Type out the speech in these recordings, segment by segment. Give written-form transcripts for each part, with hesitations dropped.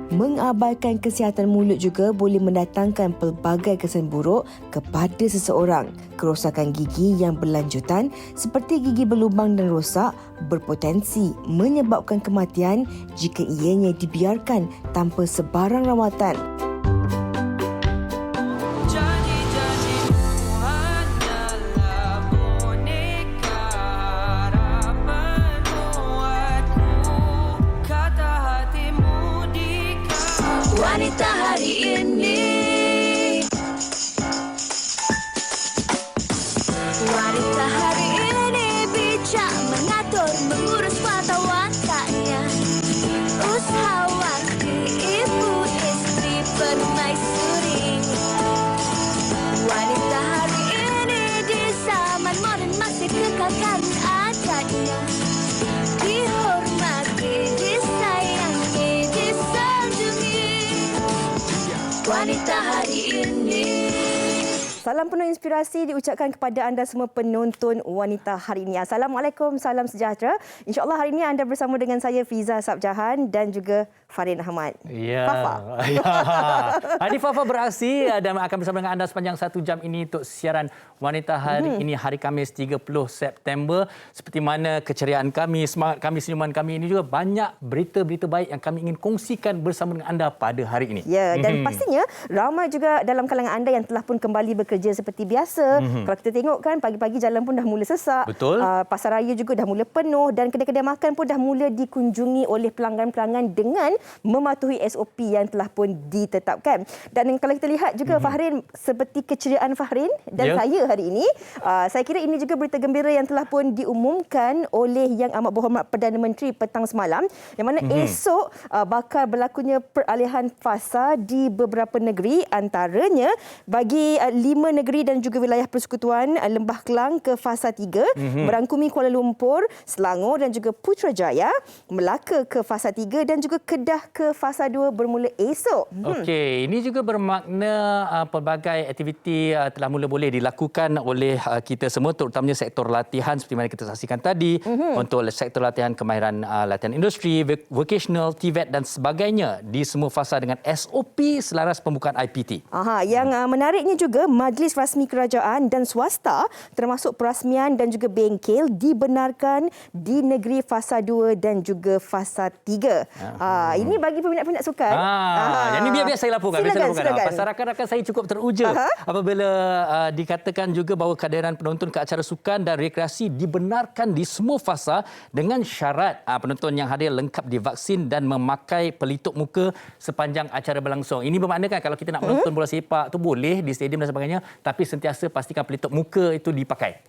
Mengabaikan kesihatan mulut juga boleh mendatangkan pelbagai kesan buruk kepada seseorang. Kerosakan gigi yang berlanjutan seperti gigi berlubang dan rosak berpotensi menyebabkan kematian jika ianya dibiarkan tanpa sebarang rawatan. Wanita hari ini. Wanita hari ini bijak mengatur, mengurus mata wantanya. Usahawan, ibu, istri, permaisuri. Wanita hari ini di zaman moden masih kekalkan adatnya. Dihormati, disayangi, disanjungi. Wanita hari ini. Salam penuh inspirasi diucapkan kepada anda semua penonton Wanita hari ini. Assalamualaikum, salam sejahtera. InsyaAllah hari ini anda bersama dengan saya Fiza Sabjahan dan juga Farin Ahmad. Ya. Fafa. Ya. Hari Fafa beraksi dan akan bersama dengan anda sepanjang 1 jam ini untuk siaran Wanita hari ini, hari Khamis 30 September. Seperti mana keceriaan kami, semangat kami, senyuman kami ini juga banyak berita-berita baik yang kami ingin kongsikan bersama dengan anda pada hari ini. Ya, dan pastinya ramai juga dalam kalangan anda yang telah pun kembali bekerja seperti biasa. Kalau kita tengok kan pagi-pagi jalan pun dah mula sesak. Betul. Pasar raya juga dah mula penuh dan kedai-kedai makan pun dah mula dikunjungi oleh pelanggan-pelanggan dengan mematuhi SOP yang telah pun ditetapkan. Dan kalau kita lihat juga Fahrin, seperti keceriaan Fahrin dan saya hari ini, saya kira ini juga berita gembira yang telah pun diumumkan oleh Yang Amat Berhormat Perdana Menteri petang semalam, yang mana esok bakal berlakunya peralihan fasa di beberapa negeri, antaranya bagi 5 negeri dan juga wilayah Persekutuan Lembah Kelang ke fasa 3, merangkumi Kuala Lumpur, Selangor dan juga Putrajaya, Melaka ke fasa 3 dan juga Kedah ke fasa 2 bermula esok. Okey, ini juga bermakna pelbagai aktiviti telah mula boleh dilakukan oleh kita semua, terutamanya sektor latihan seperti mana kita saksikan tadi, untuk sektor latihan kemahiran latihan industri, vocational, TVET dan sebagainya di semua fasa dengan SOP selaras pembukaan IPT. Yang menariknya juga Majlis Rasmi Kerajaan dan Swasta termasuk perasmian dan juga bengkel dibenarkan di negeri fasa 2 dan juga fasa 3. Ini bagi peminat-peminat sukan. Yang ini biar saya laporkan. Silakan. Pasal rakan-rakan saya cukup teruja apabila dikatakan juga bahawa kehadiran penonton ke acara sukan dan rekreasi dibenarkan di semua fasa dengan syarat penonton yang hadir lengkap divaksin dan memakai pelitup muka sepanjang acara berlangsung. Ini bermakna kan kalau kita nak menonton bola sepak tu boleh di stadium dan sebagainya, tapi sentiasa pastikan pelitup muka itu dipakai.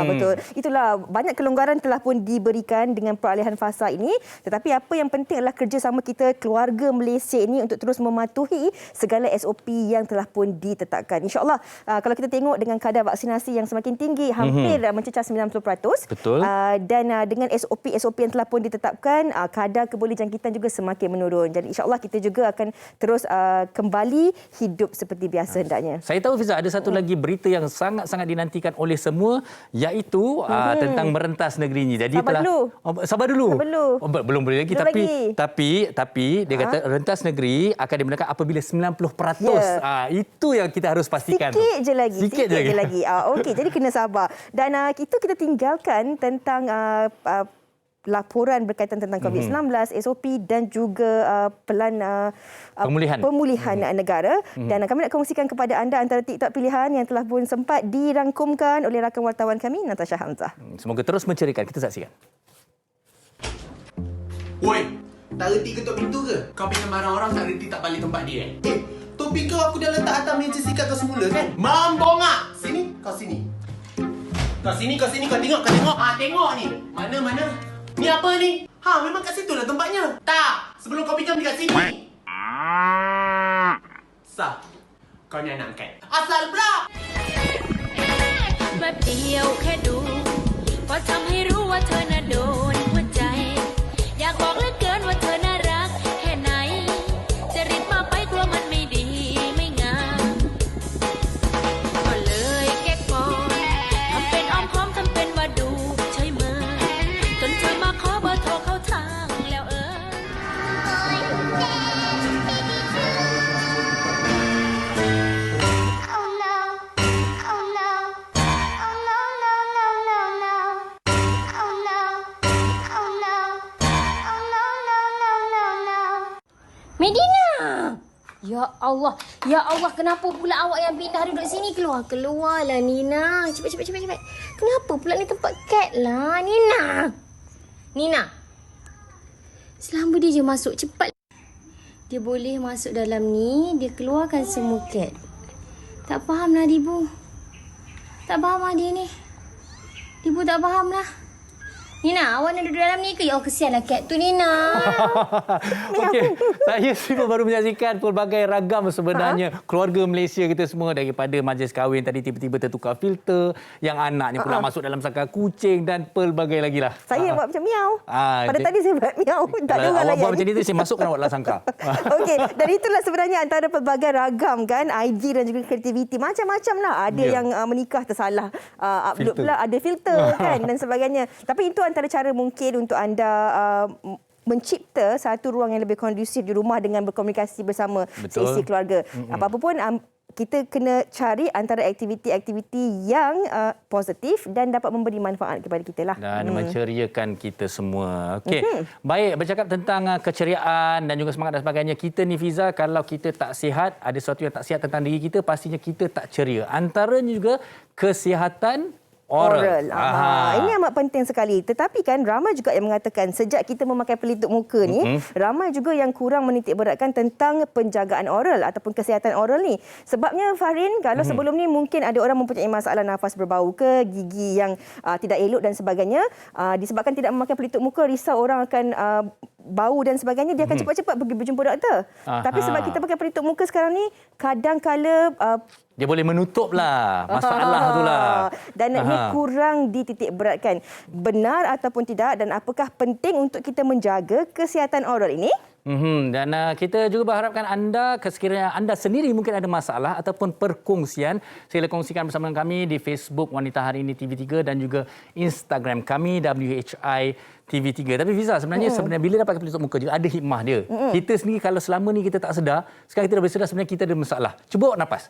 Betul. Itulah, banyak kelonggaran telah pun diberikan dengan peralihan fasa ini, tetapi apa yang penting adalah kerjasama kita keluarga Malaysia ini untuk terus mematuhi segala SOP yang telah pun ditetapkan. InsyaAllah kalau kita tengok dengan kadar vaksinasi yang semakin tinggi, hampir mencecah 90%. Betul. Dan dengan SOP yang telah pun ditetapkan, kadar keboleh jangkitan juga semakin menurun. Dan insyaAllah kita juga akan terus kembali hidup seperti biasa hendaknya. Saya tahu Fiza, ada satu lagi berita yang sangat-sangat dinantikan oleh semua, iaitu tentang merentas negeri ini. Jadi sabar dulu. Belum boleh lagi, tapi dia kata rentas negeri akan dibenarkan apabila 90%. Itu yang kita harus pastikan. Sikit je lagi. Okey, jadi kena sabar. Dan itu kita tinggalkan tentang laporan berkaitan tentang COVID-19, SOP dan juga pelan pemulihan negara. Dan kami nak kongsikan kepada anda antara TikTok pilihan yang telah pun sempat dirangkumkan oleh rakan wartawan kami, Natasha Hamzah. Semoga terus mencerikan. Kita saksikan. Woi, tak reti ketuk pintu ke? Kau pengen marah orang tak reti tak balik tempat dia topi kau aku dah letak atas meja sikat kau semula kan? Mambongak! Sini, kau sini. Kau tengok. Tengok ni. Mana? Ni apa ni? Memang kat situ lah tempatnya. Tak, sebelum kau pinjam dekat sini. Sah, kau ni anak angkat. Asal pula! แป๊บเดียวแค่ดูก็ทำให้รู้ว่าเธอน่ะโดนหัวใจ อยากบอกเหลือเกินว่าเธอน่ารักแค่ไหนจะรีบมากไปกลัวมันไม่ดีไม่งามก็เลยแก๊กก่อนทำเป็นอ้อมค้อมทำเป็นว่าดูใช่ไหมจนเธอมาขอเบอร์โทรเข้าทางแล้ว Medina! Ya Allah. Ya Allah, kenapa pula awak yang pindah duduk sini? Keluarlah Nina. Cepat. Kenapa pula ni tempat cat lah, Nina? Nina. Selamba dia je masuk, cepat. Dia boleh masuk dalam ni, dia keluarkan semua cat. Tak faham lah Dibu. Tak faham lah dia ni. Dibu tak faham lah. Nina, awak nak duduk dalam ni ke? Ya, kesianlah kat tu, Nina. Okey, saya semua baru menyaksikan pelbagai ragam sebenarnya keluarga Malaysia kita semua, daripada majlis kahwin tadi tiba-tiba tertukar filter, yang anaknya pula masuk dalam sangkar kucing dan pelbagai lagi lah. Saya buat macam miau. Pada dia- tadi saya buat miau. Tak ada orang awak layan. buat macam ni tu, saya masukkan awak dalam sangkar. Okey, dan itulah sebenarnya antara pelbagai ragam kan, IG dan juga kreativiti. Macam-macam lah. Ada Ya. yang menikah tersalah upload Filter. pula, ada filter kan dan sebagainya. Tapi itu antara cara mungkin untuk anda mencipta satu ruang yang lebih kondusif di rumah dengan berkomunikasi bersama Betul. seisi keluarga. Apa-apa pun kita kena cari antara aktiviti-aktiviti yang positif dan dapat memberi manfaat kepada kita lah. Dan menceriakan kita semua. Okey. Baik, bercakap tentang keceriaan dan juga semangat dan sebagainya. Kita ni Fiza, kalau kita tak sihat, ada sesuatu yang tak sihat tentang diri kita, pastinya kita tak ceria. Antaranya juga kesihatan oral. Ini amat penting sekali. Tetapi kan ramai juga yang mengatakan sejak kita memakai pelitup muka ni, ramai juga yang kurang menitik beratkan tentang penjagaan oral ataupun kesihatan oral ni. Sebabnya Fahrin, kalau sebelum ni mungkin ada orang mempunyai masalah nafas berbau ke, gigi yang tidak elok dan sebagainya, disebabkan tidak memakai pelitup muka, risau orang akan bau dan sebagainya, dia akan cepat-cepat pergi berjumpa doktor. Tapi sebab kita pakai pelitup muka sekarang ni, kadang-kala Dia boleh menutup lah masalah tu lah. dan ini kurang dititik beratkan. Benar ataupun tidak, dan apakah penting untuk kita menjaga kesihatan oral ini? Dan kita juga berharapkan anda, sekiranya anda sendiri mungkin ada masalah ataupun perkongsian, sila kongsikan bersama dengan kami di Facebook Wanita Hari Ini TV3 dan juga Instagram kami WHI TV3. Tapi Fiza, sebenarnya bila dapat pelitup muka juga ada hikmah dia. Kita sendiri kalau selama ni kita tak sedar, sekarang kita dah bersedar sebenarnya kita ada masalah. Cuba awak nafas.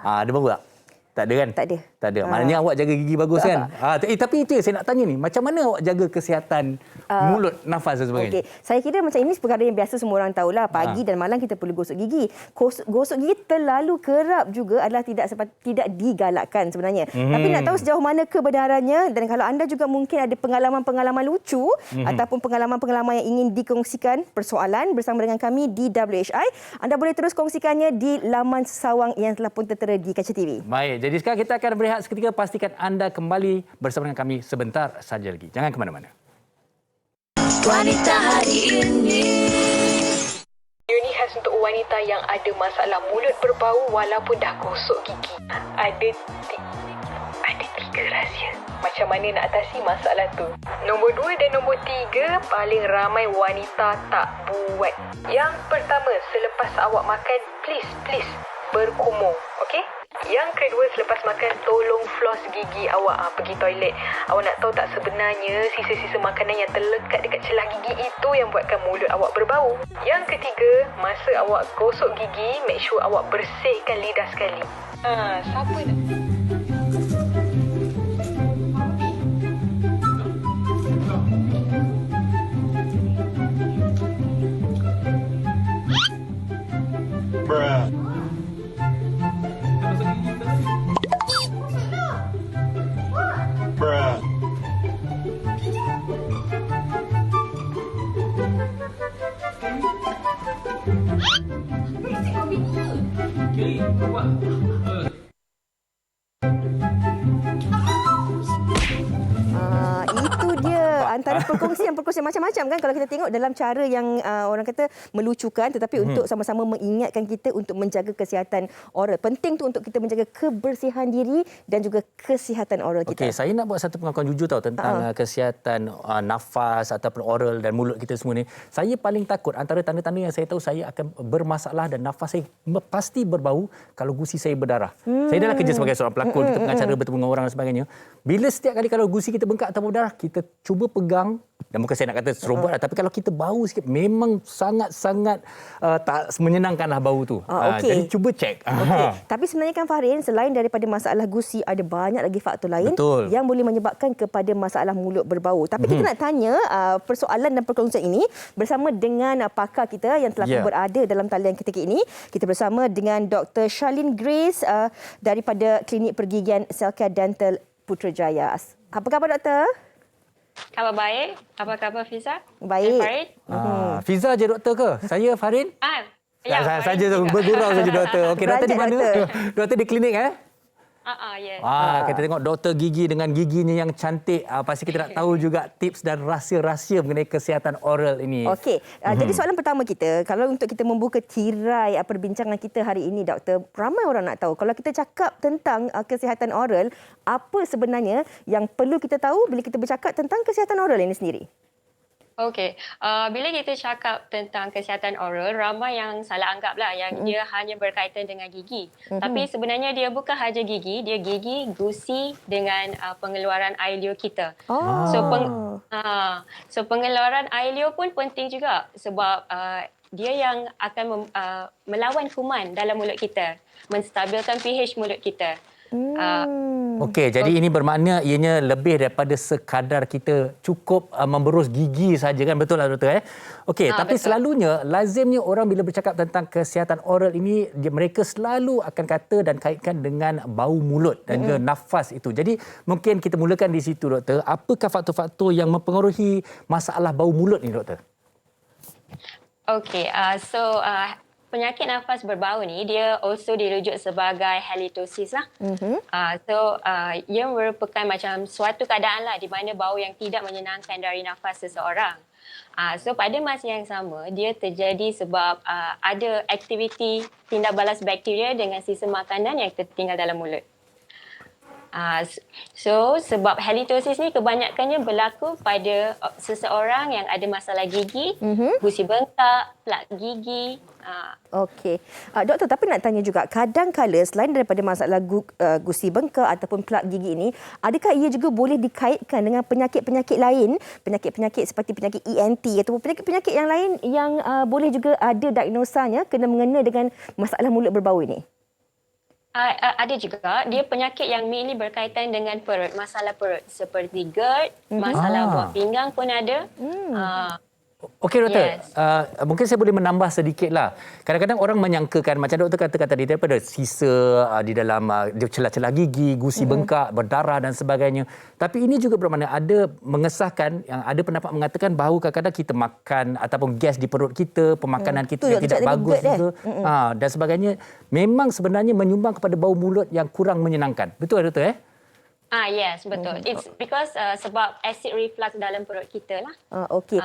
Ada bau tak? Tak ada kan? Tak ada. Tak ada. Maknanya awak jaga gigi bagus kan? Tapi itu yang saya nak tanya ni. Macam mana awak jaga kesihatan mulut, nafas dan sebagainya? Okey, saya kira macam ini perkara yang biasa semua orang tahulah. Pagi dan malam kita perlu gosok gigi. Gosok gigi terlalu kerap juga adalah tidak digalakkan sebenarnya. Tapi nak tahu sejauh mana kebenarannya, dan kalau anda juga mungkin ada pengalaman-pengalaman lucu ataupun pengalaman-pengalaman yang ingin dikongsikan, persoalan bersama dengan kami di WHI, anda boleh terus kongsikannya di laman sawang yang telah pun tertera di kaca TV. Baik, jadi sekarang kita akan berehat seketika. Pastikan anda kembali bersama dengan kami sebentar saja lagi. Jangan ke mana-mana. Wanita Hari Ini. Ini khas untuk wanita yang ada masalah mulut berbau walaupun dah gosok gigi. Ada 3 rahsia. Macam mana nak atasi masalah tu? Nombor 2 dan nombor 3 paling ramai wanita tak buat. Yang pertama, selepas awak makan, please berkumur. Okey? Yang kedua, selepas makan, tolong floss gigi awak. Pergi toilet. Awak nak tahu tak, sebenarnya sisa-sisa makanan yang terlekat dekat celah gigi itu yang buatkan mulut awak berbau. Yang ketiga, masa awak gosok gigi, make sure awak bersihkan lidah sekali. Siapa nak? Itu dia antara perkongsian macam-macam kan kalau kita tengok dalam cara yang orang kata melucukan, tetapi untuk sama-sama mengingatkan kita untuk menjaga kesihatan oral. Penting tu untuk kita menjaga kebersihan diri dan juga kesihatan oral kita. Okey, saya nak buat satu pengakuan jujur tentang kesihatan nafas ataupun oral dan mulut kita semua ni. Saya paling takut, antara tanda-tanda yang saya tahu saya akan bermasalah dan nafas saya pasti berbau kalau gusi saya berdarah. Saya dah kerja sebagai seorang pelakon, kita pengacara bertemu dengan orang dan sebagainya. Bila setiap kali kalau gusi kita bengkak atau berdarah, kita cuba pegang dan bukan saya nak kata serobot tapi kalau kita bau sikit memang sangat-sangat tak menyenangkanlah bau tu. Okey. Jadi cuba cek. Okey. Tapi sebenarnya kan Fahrin, selain daripada masalah gusi, ada banyak lagi faktor lain Betul. yang boleh menyebabkan kepada masalah mulut berbau. Tapi kita nak tanya persoalan dan perkongsian ini bersama dengan pakar kita yang telah pun berada dalam talian ketika ini. Kita bersama dengan Dr. Charlene Grace daripada Klinik Pergigian Selcare Dental Putrajaya. Apa khabar doktor? Khabar baik. Apa khabar Fiza? Baik. Farid? Fiza je doktor ke? Saya Farin? Ya, Saja bergurau saja doktor. Okey, doktor di mana? Doktor. Doktor di klinik yes. Kita tengok doktor gigi dengan giginya yang cantik. Pasti kita nak tahu juga tips dan rahsia-rahsia mengenai kesihatan oral ini. Okey, jadi soalan pertama kita, kalau untuk kita membuka tirai perbincangan kita hari ini doktor, ramai orang nak tahu kalau kita cakap tentang kesihatan oral, apa sebenarnya yang perlu kita tahu bila kita bercakap tentang kesihatan oral ini sendiri? Okey, bila kita cakap tentang kesihatan oral, ramai yang salah anggaplah yang dia hanya berkaitan dengan gigi. Tapi sebenarnya dia bukan sahaja gigi, dia gigi, gusi dengan pengeluaran air liur kita. So pengeluaran air liur pun penting juga sebab dia yang akan melawan kuman dalam mulut kita, menstabilkan pH mulut kita. Okey, jadi ini bermakna ianya lebih daripada sekadar kita cukup memberus gigi saja kan, betul lah doktor Okey, tapi betul. selalunya lazimnya orang bila bercakap tentang kesihatan oral ini mereka selalu akan kata dan kaitkan dengan bau mulut dan juga nafas itu. Jadi mungkin kita mulakan di situ doktor, apakah faktor-faktor yang mempengaruhi masalah bau mulut ni doktor? Okey, penyakit nafas berbau ni dia also dirujuk sebagai halitosis lah. Ia merupakan macam suatu keadaan lah di mana bau yang tidak menyenangkan dari nafas seseorang. So pada masa yang sama dia terjadi sebab ada aktiviti tindak balas bakteria dengan sisa makanan yang tertinggal dalam mulut. So sebab halitosis ni kebanyakannya berlaku pada seseorang yang ada masalah gigi, gusi bengkak, plak gigi. Okey. Doktor, tapi nak tanya juga, kadang-kala selain daripada masalah gusi bengkak ataupun plak gigi ini, adakah ia juga boleh dikaitkan dengan penyakit-penyakit lain, penyakit-penyakit seperti penyakit ENT ataupun penyakit-penyakit yang lain yang boleh juga ada diagnosanya kena mengena dengan masalah mulut berbau ini? Ada juga. Dia penyakit yang mainly berkaitan dengan perut, masalah perut seperti GERD, masalah buah pinggang pun ada. Okey doktor, Yes. Mungkin saya boleh menambah sedikitlah. Kadang-kadang orang menyangkakan macam doktor kata tadi daripada sisa di dalam celah-celah gigi, gusi bengkak, berdarah dan sebagainya. Tapi ini juga bermakna ada mengesahkan yang ada pendapat mengatakan bahawa kadang-kadang kita makan ataupun gas di perut kita, pemakanan kita yang tidak bagus juga dan sebagainya memang sebenarnya menyumbang kepada bau mulut yang kurang menyenangkan. Betul doktor Yes, betul. It's because sebab acid reflux dalam perut kita lah. Okey.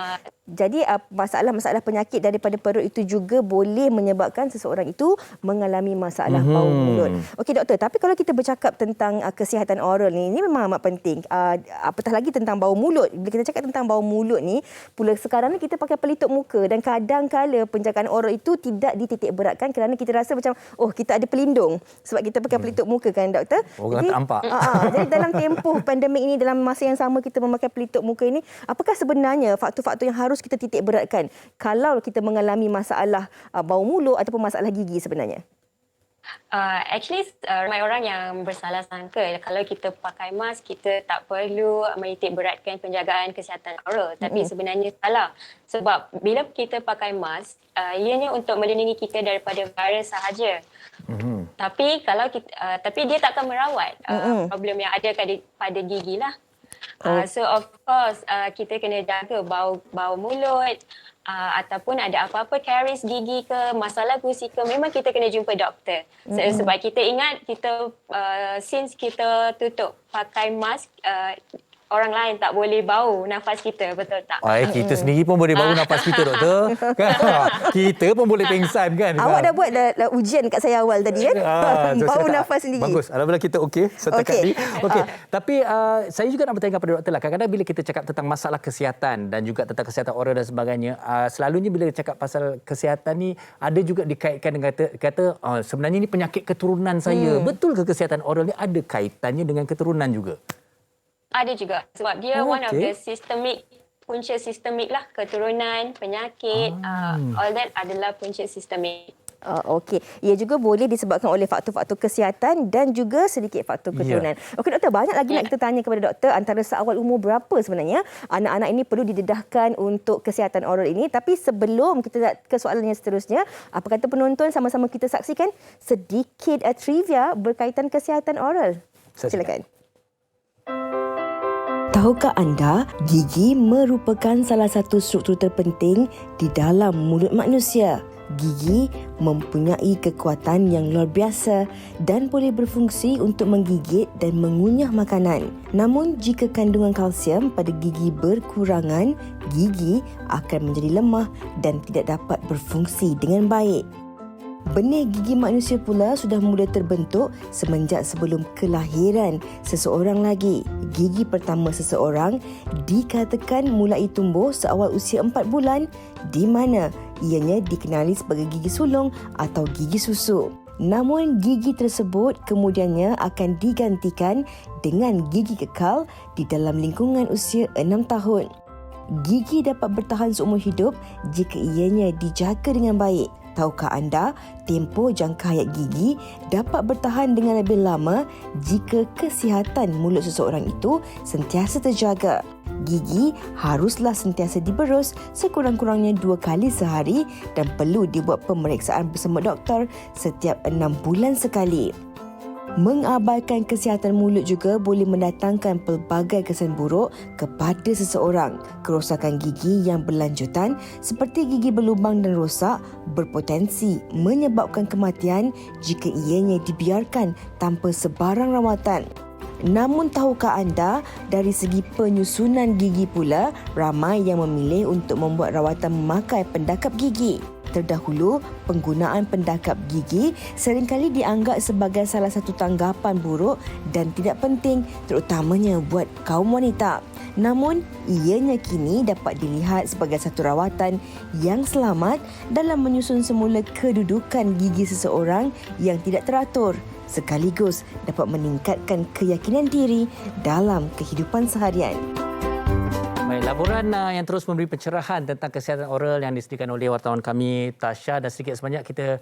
Jadi masalah-masalah penyakit daripada perut itu juga boleh menyebabkan seseorang itu mengalami masalah bau mulut. Okey doktor, tapi kalau kita bercakap tentang kesihatan oral ni, ini memang amat penting. Apatah lagi tentang bau mulut. Bila kita cakap tentang bau mulut ni, pula sekarang ni kita pakai pelitup muka dan kadang-kala penjagaan oral itu tidak dititik beratkan kerana kita rasa macam kita ada pelindung sebab kita pakai pelitup muka kan doktor. Orang Jadi, tak nampak. jadi dalam tempoh pandemik ini, dalam masa yang sama kita memakai pelitup muka ini, apakah sebenarnya faktor-faktor yang harus kita titik beratkan kalau kita mengalami masalah bau mulut ataupun masalah gigi sebenarnya? Actually, ramai orang yang bersalah sangka kalau kita pakai mask, kita tak perlu menitik beratkan penjagaan kesihatan oral. Tapi sebenarnya salah. Sebab bila kita pakai mask, ianya untuk melindungi kita daripada virus sahaja. Tapi kalau kita, tapi dia takkan merawat problem yang ada pada gigi lah. So of course kita kena jaga bau mulut ataupun ada apa-apa karies gigi ke, masalah gusi ke, memang kita kena jumpa doktor. Sebab kita ingat kita since kita tutup pakai mask, orang lain tak boleh bau nafas kita, betul tak? Kita sendiri pun boleh bau nafas kita doktor. Kita pun boleh pingsan kan. Awak dah buat ujian kat saya awal tadi kan? Bau nafas sendiri. Bagus. Alhamdulillah kita okey setakat Okey. ni. Okey. Tapi saya juga nak bertanya kepada doktor lah. Kadang-kadang bila kita cakap tentang masalah kesihatan dan juga tentang kesihatan oral dan sebagainya, selalunya bila cakap pasal kesihatan ni ada juga dikaitkan dengan kata sebenarnya ini penyakit keturunan saya. Betul ke kesihatan oral ni ada kaitannya dengan keturunan juga? Ada juga sebab dia one of the systemic punca sistemik lah, keturunan, penyakit, all that adalah punca sistemik. Okey. Ia juga boleh disebabkan oleh faktor-faktor kesihatan dan juga sedikit faktor keturunan. Okey doktor, banyak lagi nak kita tanya kepada doktor antara seawal umur berapa sebenarnya anak-anak ini perlu didedahkan untuk kesihatan oral ini. Tapi sebelum kita nak ke soalan yang seterusnya, apa kata penonton, sama-sama kita saksikan sedikit trivia berkaitan kesihatan oral. Silakan. Tahukah anda, gigi merupakan salah satu struktur terpenting di dalam mulut manusia. Gigi mempunyai kekuatan yang luar biasa dan boleh berfungsi untuk menggigit dan mengunyah makanan. Namun, jika kandungan kalsium pada gigi berkurangan, gigi akan menjadi lemah dan tidak dapat berfungsi dengan baik. Benih gigi manusia pula sudah mula terbentuk semenjak sebelum kelahiran seseorang lagi. Gigi pertama seseorang dikatakan mulai tumbuh seawal usia 4 bulan di mana ianya dikenali sebagai gigi sulung atau gigi susu. Namun gigi tersebut kemudiannya akan digantikan dengan gigi kekal di dalam lingkungan usia 6 tahun. Gigi dapat bertahan seumur hidup jika ianya dijaga dengan baik. Tahukah anda, tempoh jangka hayat gigi dapat bertahan dengan lebih lama jika kesihatan mulut seseorang itu sentiasa terjaga. Gigi haruslah sentiasa diberus sekurang-kurangnya 2 kali sehari dan perlu dibuat pemeriksaan bersama doktor setiap 6 bulan sekali. Mengabaikan kesihatan mulut juga boleh mendatangkan pelbagai kesan buruk kepada seseorang. Kerosakan gigi yang berlanjutan seperti gigi berlubang dan rosak berpotensi menyebabkan kematian jika ianya dibiarkan tanpa sebarang rawatan. Namun tahukah anda, dari segi penyusunan gigi pula, ramai yang memilih untuk membuat rawatan memakai pendakap gigi. Terdahulu, penggunaan pendakap gigi seringkali dianggap sebagai salah satu tanggapan buruk dan tidak penting, terutamanya buat kaum wanita. Namun, ianya kini dapat dilihat sebagai satu rawatan yang selamat dalam menyusun semula kedudukan gigi seseorang yang tidak teratur, sekaligus dapat meningkatkan keyakinan diri dalam kehidupan seharian. Baik, laporan yang terus memberi pencerahan tentang kesihatan oral yang disediakan oleh wartawan kami Tasha, dan sedikit sebanyak kita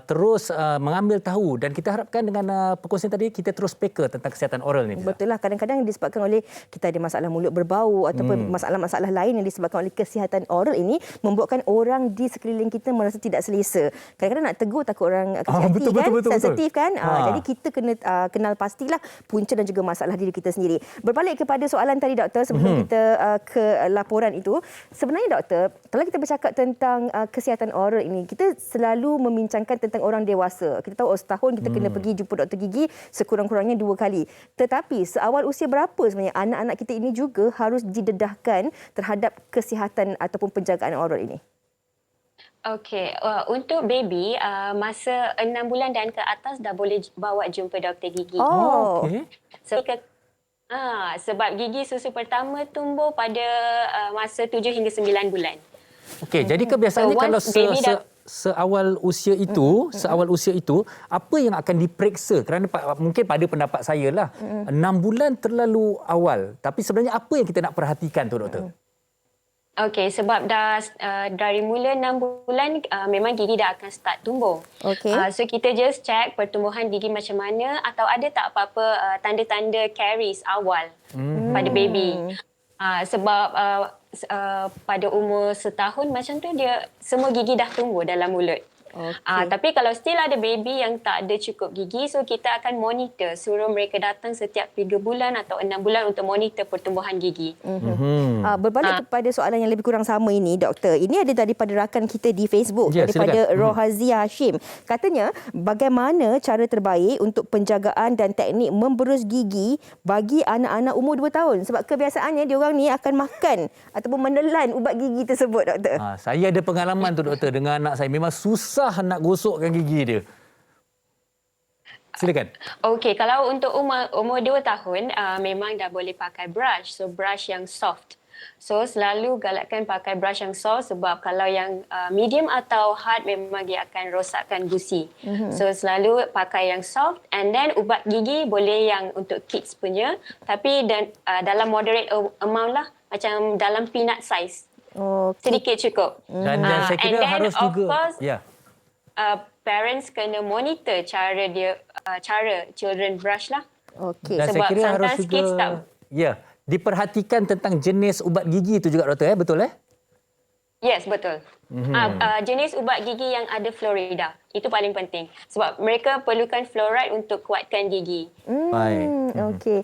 terus mengambil tahu, dan kita harapkan dengan perkongsian tadi kita terus peka tentang kesihatan oral ni. Betul lah, kadang-kadang disebabkan oleh kita ada masalah mulut berbau ataupun masalah-masalah lain yang disebabkan oleh kesihatan oral ini membuatkan orang di sekeliling kita merasa tidak selesa. Kadang-kadang nak tegur takut orang kecil hati kan, sensitif kan. Jadi kita kena kenal pastilah punca dan juga masalah diri kita sendiri. Berbalik kepada soalan tadi doktor sebelum kita ke laporan itu, sebenarnya doktor, kalau kita bercakap tentang kesihatan oral ini, kita selalu membincangkan tentang orang dewasa. Kita tahu setahun kita kena pergi jumpa doktor gigi sekurang-kurangnya 2 kali. Tetapi seawal usia berapa sebenarnya anak-anak kita ini juga harus didedahkan terhadap kesihatan ataupun penjagaan oral ini? Okey, untuk baby masa 6 bulan dan ke atas dah boleh bawa jumpa doktor gigi. Oh, Okey. Sebab gigi susu pertama tumbuh pada masa 7 hingga 9 bulan. Okey, jadi kebiasaannya So, kalau once baby seawal usia itu apa yang akan diperiksa? Kerana mungkin pada pendapat saya lah 6 bulan terlalu awal, tapi sebenarnya apa yang kita nak perhatikan tu doktor? Okey, sebab dah dari mula 6 bulan memang gigi dah akan start tumbuh. okey. So kita just check pertumbuhan gigi macam mana, atau ada tak apa-apa tanda-tanda caries awal pada baby. Sebab pada umur setahun macam tu dia semua gigi dah tumbuh dalam mulut. Tapi kalau still ada baby yang tak ada cukup gigi, so kita akan monitor, suruh mereka datang setiap 3 bulan atau 6 bulan untuk monitor pertumbuhan gigi. Berbalik kepada soalan yang lebih kurang sama ini, doktor. Ini ada daripada rakan kita di Facebook, daripada Rohazia Hashim. Katanya, bagaimana cara terbaik untuk penjagaan dan teknik memberus gigi bagi anak-anak umur 2 tahun? Sebab kebiasaannya diorang ni akan makan ataupun menelan ubat gigi tersebut, doktor. Saya ada pengalaman tu doktor dengan anak saya. Memang susah nak gosokkan gigi dia. Silakan. Okey, kalau untuk umur 2 tahun memang dah boleh pakai brush. So brush yang soft. So selalu galakkan pakai brush yang soft, sebab kalau yang medium atau hard memang dia akan rosakkan gusi. So selalu pakai yang soft, and then ubat gigi boleh yang untuk kids punya, tapi dalam moderate amount lah. macam dalam peanut size. Okey. Sedikit cukup. Dan saya kira and then, harus of juga. course, Ya. Parents kena monitor cara children brush lah. Okey. Dan saya Sebab kira harus sometimes juga kids tak- diperhatikan tentang jenis ubat gigi itu juga doktor, betul? Yes, betul. Jenis ubat gigi yang ada fluorida. Itu paling penting. Sebab mereka perlukan fluoride untuk kuatkan gigi. Baik. Okey.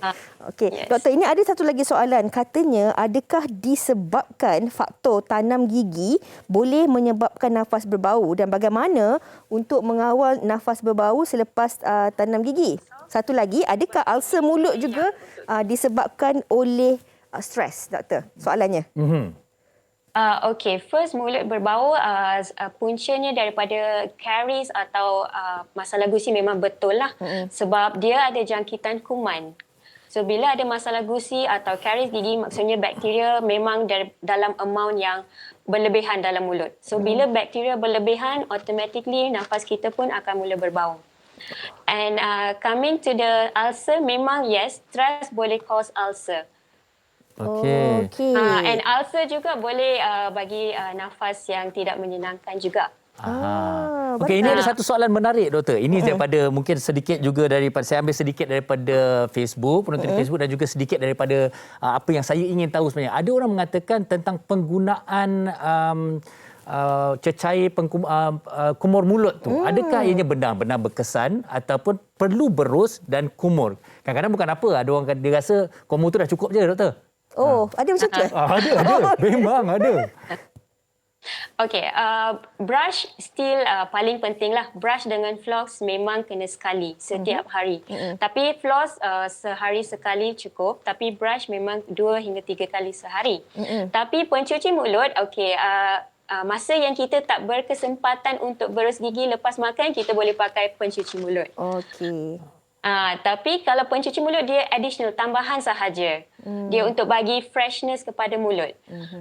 Okey. Yes. Doktor, ini ada satu lagi soalan. Katanya, adakah disebabkan faktor tanam gigi boleh menyebabkan nafas berbau dan bagaimana untuk mengawal nafas berbau selepas tanam gigi? Satu lagi, adakah ulcer mulut juga disebabkan oleh stres, doktor? Soalannya. Okay, first mulut berbau puncanya daripada caries atau masalah gusi memang betul lah. Sebab dia ada jangkitan kuman. So bila ada masalah gusi atau caries gigi, maksudnya bakteria memang dalam amount yang berlebihan dalam mulut. So bila bakteria berlebihan, automatically nafas kita pun akan mula berbau. And coming to the ulcer, memang yes, stress boleh cause ulcer. Okey. Okey. And ulcer juga boleh bagi nafas yang tidak menyenangkan juga. Okey, ini ada satu soalan menarik doktor. Ini daripada mungkin sedikit juga daripada saya ambil sedikit daripada Facebook, penonton Facebook dan juga sedikit daripada apa yang saya ingin tahu sebenarnya. Ada orang mengatakan tentang penggunaan cecair kumur mulut tu. Adakah ianya benar-benar berkesan ataupun perlu berus dan kumur? Kadang-kadang bukan apa, ada orang dia rasa kumur tu dah cukup je doktor. Oh, ada macam tu? Ada. Memang ada. Okay, brush still paling penting lah. Brush dengan floss memang kena sekali setiap hari. Tapi floss sehari sekali cukup. Tapi brush memang 2 hingga 3 kali sehari. Tapi pencuci mulut, okay, masa yang kita tak berkesempatan untuk berus gigi lepas makan, kita boleh pakai pencuci mulut. Okey. Tapi kalau pencuci mulut dia additional, tambahan sahaja. Dia untuk bagi freshness kepada mulut.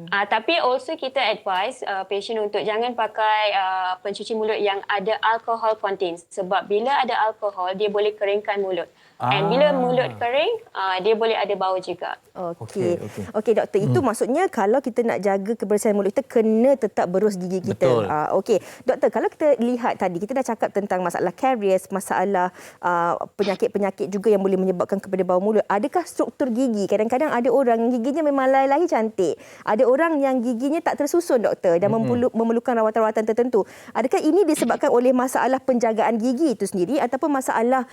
Tapi also kita advise patient untuk jangan pakai pencuci mulut yang ada alcohol content. Sebab bila ada alcohol, dia boleh keringkan mulut. And bila mulut kering, dia boleh ada bau juga. Okey, doktor, itu maksudnya kalau kita nak jaga kebersihan mulut kita, kena tetap berus gigi kita. Betul. Okey, doktor, kalau kita lihat tadi, kita dah cakap tentang masalah caries, masalah penyakit-penyakit juga yang boleh menyebabkan kepada bau mulut. Adakah struktur gigi? Kadang-kadang ada orang yang giginya memang lahir cantik. Ada orang yang giginya tak tersusun, doktor, dan memerlukan rawatan-rawatan tertentu. Adakah ini disebabkan oleh masalah penjagaan gigi itu sendiri ataupun masalah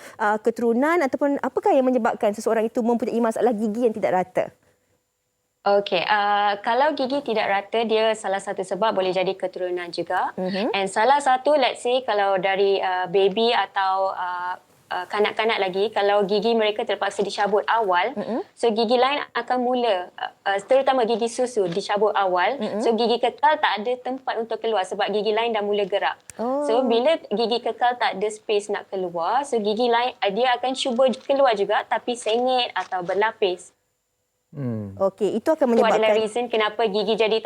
keturunan ataupun apakah yang menyebabkan seseorang itu mempunyai masalah gigi yang tidak rata? Okey, kalau gigi tidak rata, dia salah satu sebab boleh jadi keturunan juga. And salah satu, let's say kalau dari baby atau kanak-kanak lagi, kalau gigi mereka terpaksa dicabut awal, so gigi lain akan mula, terutama gigi susu dicabut awal, so gigi kekal tak ada tempat untuk keluar sebab gigi lain dah mula gerak. So bila gigi kekal tak ada space nak keluar, so gigi lain dia akan cuba keluar juga tapi sengit atau berlapis. Okey, itu akan Itu adalah menyebabkan reason kenapa gigi jadi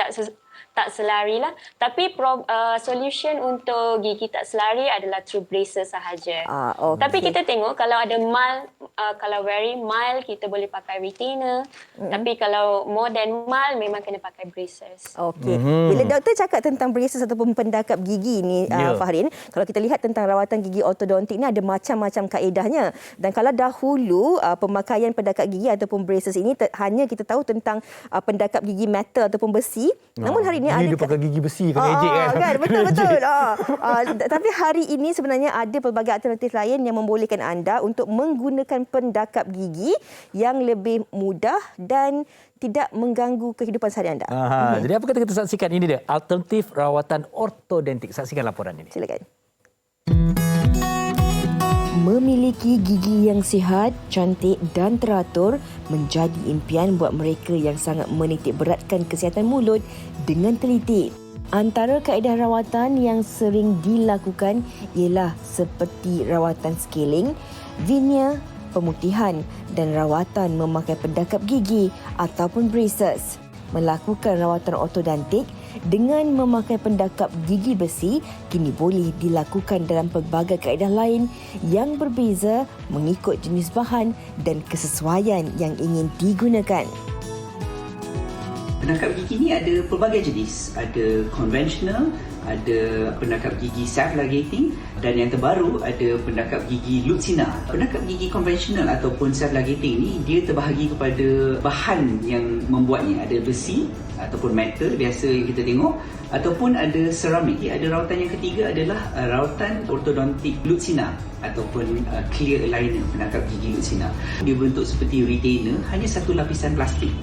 tak selari lah. Tapi solution untuk gigi tak selari adalah through braces sahaja. okey. Tapi kita tengok kalau ada mild, kalau very mild kita boleh pakai retainer. Tapi kalau more than mild memang kena pakai braces. Okey. Bila doktor cakap tentang braces ataupun pendakap gigi ni, Fahrin, kalau kita lihat tentang rawatan gigi ortodontik ni ada macam-macam kaedahnya. Dan kalau dahulu pemakaian pendakap gigi ataupun braces ini hanya kita tahu tentang pendakap gigi metal ataupun besi. Namun hari ini dia pakai gigi besi, kena ejek kan. Betul. Tapi hari ini sebenarnya ada pelbagai alternatif lain yang membolehkan anda untuk menggunakan pendakap gigi yang lebih mudah dan tidak mengganggu kehidupan seharian anda. Jadi apa kata kita saksikan ini dia, alternatif rawatan ortodontik. Saksikan laporan ini. Silakan. Memiliki gigi yang sihat, cantik dan teratur menjadi impian buat mereka yang sangat menitik beratkan kesihatan mulut dengan teliti. Antara kaedah rawatan yang sering dilakukan ialah seperti rawatan scaling, veneer, pemutihan dan rawatan memakai pendakap gigi ataupun braces. Melakukan rawatan ortodontik dengan memakai pendakap gigi besi kini boleh dilakukan dalam pelbagai kaedah lain yang berbeza mengikut jenis bahan dan kesesuaian yang ingin digunakan. Pendakap gigi ni ada pelbagai jenis. Ada konvensional, ada pendakap gigi self-ligating dan yang terbaru ada pendakap gigi Lutziana. Pendakap gigi konvensional ataupun self-ligating ni dia terbahagi kepada bahan yang membuatnya. Ada besi ataupun metal biasa yang kita tengok ataupun ada seramik. Ada rawatan yang ketiga adalah rawatan ortodontik Lutziana ataupun clear aligner pendakap gigi Lutziana. Dia bentuk seperti retainer, hanya satu lapisan plastik.